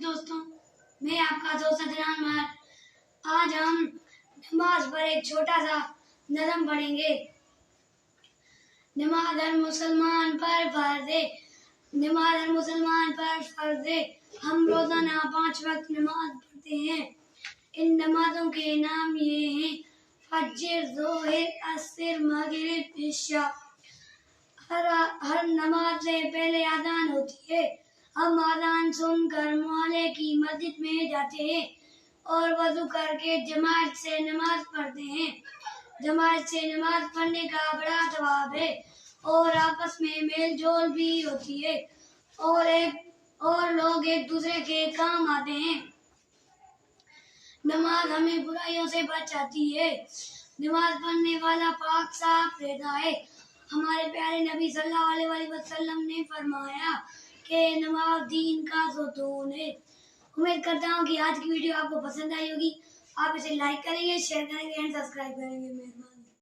दोस्तों, मैं आपका दोस्त अदनान मार। आज हम नमाज पर एक छोटा सा नज़म पढ़ेंगे। नमाज हर मुसलमान पर फर्ज है, नमाज हर मुसलमान पर फर्ज है। हम रोजाना 5 वक्त नमाज पढ़ते हैं। इन नमाजों के नाम ये हैं: फज्र, ज़ोहर, असर, मगरिब, इशा। हर नमाज से पहले अज़ान होती है। हम अज़ान सुनकर मोहल्ले की मस्जिद में जाते हैं और वज़ू करके जमात से नमाज पढ़ते हैं। जमात से नमाज पढ़ने का बड़ा सवाब है और आपस में मेल जोल भी होती है और लोग एक दूसरे के काम आते हैं। नमाज हमें बुराइयों से बचाती है। नमाज पढ़ने वाला पाक साफ रहता है। हमारे प्यारे नबी सल्लल्लाहु अलैहि वसल्लम ने फरमाया कि नमाज दीन का सुतून है। उम्मीद करता हूँ कि आज की वीडियो आपको पसंद आई होगी। आप इसे लाइक करेंगे, शेयर करेंगे एंड सब्सक्राइब करेंगे। मेहरबानी।